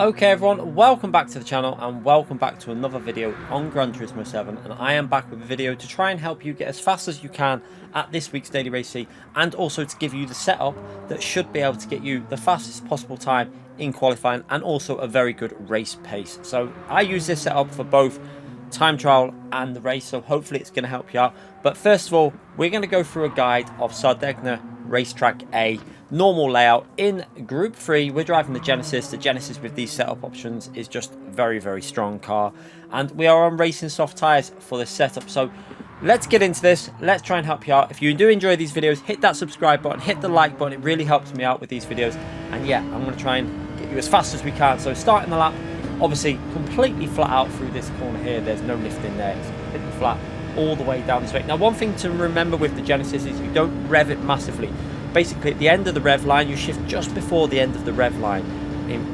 Okay everyone, welcome back to the channel and welcome back to another video on Gran Turismo 7, and I am back with a video to try and help you get as fast as you can at this week's Daily Race C, and also to give you the setup that should be able to get you the fastest possible time in qualifying and also a very good race pace. So I use this setup for both time trial and the race, so hopefully it's going to help you out. But first of all, we're going to go through a guide of Sardegna Racetrack A normal layout. In Group 3, we're driving the Genesis. The Genesis with these setup options is just very strong car, and we are on racing soft tyres for this setup. So let's get into this. Let's try and help you out. If you do enjoy these videos, hit that subscribe button, hit the like button. It really helps me out with these videos. And yeah, I'm going to try and get you as fast as we can. So starting the lap, obviously completely flat out through this corner here. There's no lift in there. It's completely flat all the way down the straight. Now, one thing to remember with the Genesis is you don't rev it massively. Basically, at the end of the rev line, you shift just before the end of the rev line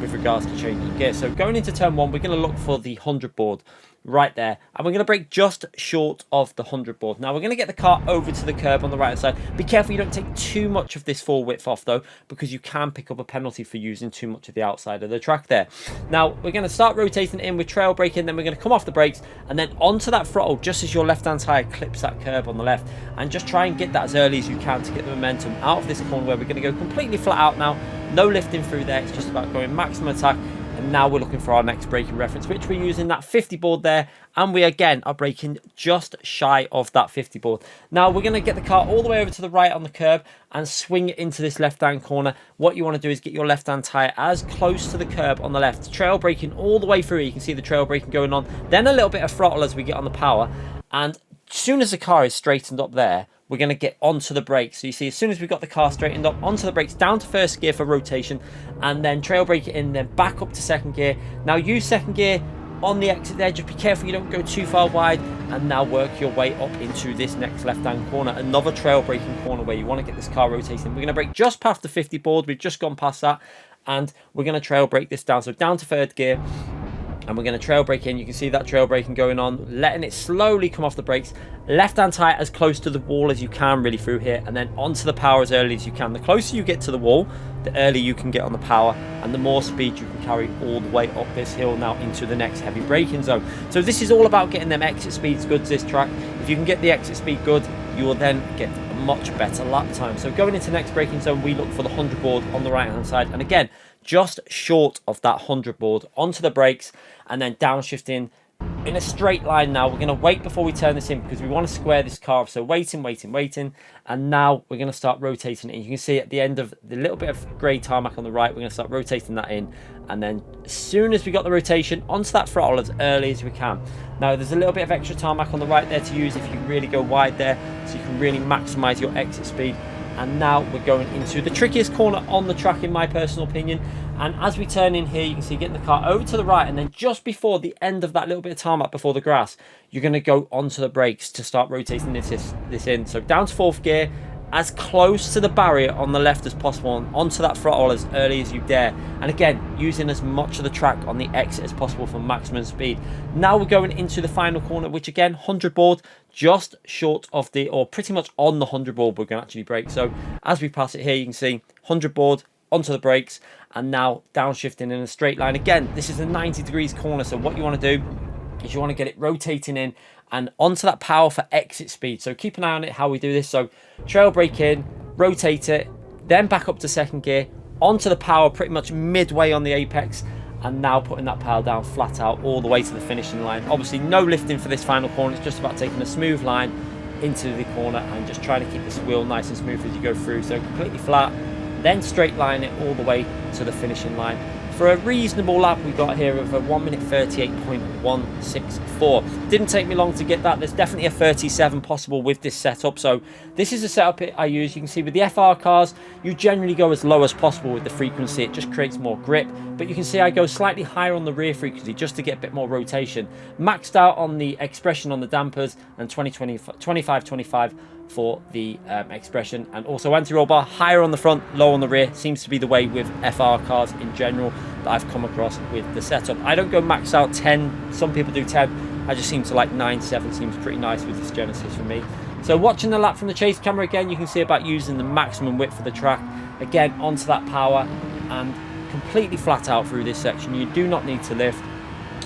with regards to changing gear. So going into turn 1, we're going to look for the 100 board right there, and we're going to brake just short of the 100 board. Now we're going to get the car over to the curb on the right hand side. Be careful you don't take too much of this full width off though, because you can pick up a penalty for using too much of the outside of the track there. Now we're going to start rotating in with trail braking, then we're going to come off the brakes and then onto that throttle just as your left hand tire clips that curb on the left, and just try and get that as early as you can to get the momentum out of this corner where we're going to go completely flat out now. No lifting through there, it's just about going maximum attack. And now we're looking for our next braking reference, which we're using that 50 board there, and we again are braking just shy of that 50 board. Now we're going to get the car all the way over to the right on the curb and swing it into this left hand corner. What you want to do is get your left hand tyre as close to the curb on the left, trail braking all the way through. You can see the trail braking going on, then a little bit of throttle as we get on the power, and as soon as the car is straightened up there, we're going to get onto the brakes. So you see, as soon as we've got the car straightened up, onto the brakes, down to first gear for rotation, and then trail brake it in, then back up to second gear. Now use second gear on the exit there. Just be careful you don't go too far wide, and now work your way up into this next left-hand corner. Another trail braking corner where you want to get this car rotating. We're going to brake just past the 50 board. We've just gone past that, and we're going to trail brake this down. So down to third gear, and we're going to trail brake in. You can see that trail braking going on, letting it slowly come off the brakes. Left hand tyre as close to the wall as you can really through here, and then onto the power as early as you can. The closer you get to the wall, the earlier you can get on the power, and the more speed you can carry all the way up this hill now into the next heavy braking zone. So this is all about getting them exit speeds good to this track. If you can get the exit speed good, you will then get a much better lap time. So going into the next braking zone, we look for the 100 board on the right hand side, and again just short of that 100 board, onto the brakes and then downshifting in a straight line. Now we're going to wait before we turn this in because we want to square this car off. So waiting, and now we're going to start rotating it. And you can see at the end of the little bit of grey tarmac on the right, we're going to start rotating that in, and then as soon as we got the rotation, onto that throttle as early as we can. Now there's a little bit of extra tarmac on the right there to use if you really go wide there, so you can really maximize your exit speed. And now we're going into the trickiest corner on the track in my personal opinion. And as we turn in here, you can see getting the car over to the right, and then just before the end of that little bit of tarmac before the grass, you're going to go onto the brakes to start rotating this in. So down to fourth gear, as close to the barrier on the left as possible, and onto that throttle as early as you dare. And again, using as much of the track on the exit as possible for maximum speed. Now we're going into the final corner, which again, 100 board, just short of the, or pretty much on the 100 board, we're going to actually brake. So as we pass it here, you can see 100 board, onto the brakes, and now downshifting in a straight line. Again, this is a 90 degrees corner, so what you want to do is you want to get it rotating in and onto that power for exit speed. So keep an eye on it how we do this. So trail brake in, rotate it, then back up to second gear, onto the power pretty much midway on the apex, and now putting that power down flat out all the way to the finishing line. Obviously no lifting for this final corner, it's just about taking a smooth line into the corner and just trying to keep this wheel nice and smooth as you go through. So completely flat, then straight line it all the way to the finishing line for a reasonable lap we got here of a 1 minute 38.164. Didn't take me long to get that. There's definitely a 37 possible with this setup. So this is a setup I use. You can see with the FR cars, you generally go as low as possible with the frequency. It just creates more grip. But you can see I go slightly higher on the rear frequency just to get a bit more rotation. Maxed out on the expression on the dampers, and 25 for the expression, and also anti-roll bar higher on the front, low on the rear. Seems to be the way with FR cars in general that I've come across with the setup. I don't go max out 10, some people do 10. I just seem to like 9.7 seems pretty nice with this Genesis for me. So watching the lap from the chase camera again, you can see about using the maximum width for the track. Again, onto that power, and completely flat out through this section. You do not need to lift,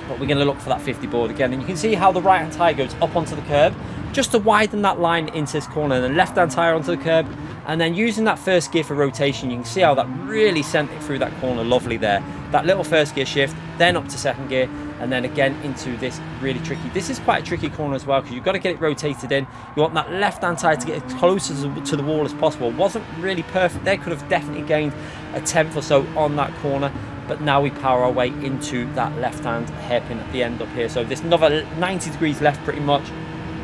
but we're going to look for that 50 board again. And you can see how the right hand tire goes up onto the curb just to widen that line into this corner, and then left hand tire onto the curb, and then using that first gear for rotation. You can see how that really sent it through that corner lovely there. That little first gear shift, then up to second gear, and then again into this really tricky. This is quite a tricky corner as well, because you've got to get it rotated in. You want that left hand tire to get as close to the wall as possible. Wasn't really perfect there, could have definitely gained a tenth or so on that corner, but now we power our way into that left hand hairpin at the end up here. So this another 90 degrees left pretty much.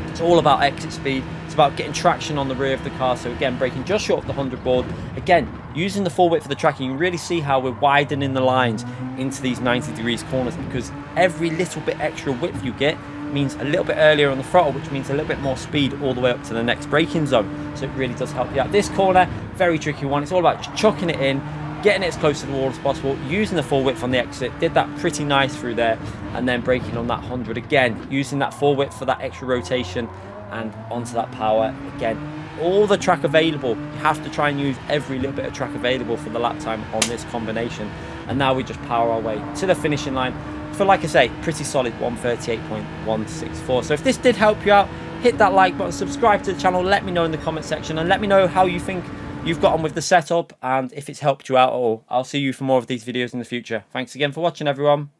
It's all about exit speed. It's about getting traction on the rear of the car. So again, braking just short of the 100 board. Again, using the full width of the tracking, you can really see how we're widening the lines into these 90 degrees corners, because every little bit extra width you get means a little bit earlier on the throttle, which means a little bit more speed all the way up to the next braking zone. So it really does help you out. This corner, very tricky one. It's all about just chucking it in, getting it as close to the wall as possible, using the full width on the exit. Did that pretty nice through there, and then braking on that 100 again, using that full width for that extra rotation and onto that power again. All the track available, you have to try and use every little bit of track available for the lap time on this combination. And now we just power our way to the finishing line for, like I say, pretty solid 138.164. So if this did help you out, hit that like button, subscribe to the channel, let me know in the comment section, and let me know how you think you've got on with the setup and if it's helped you out at all. I'll see you for more of these videos in the future. Thanks again for watching, everyone.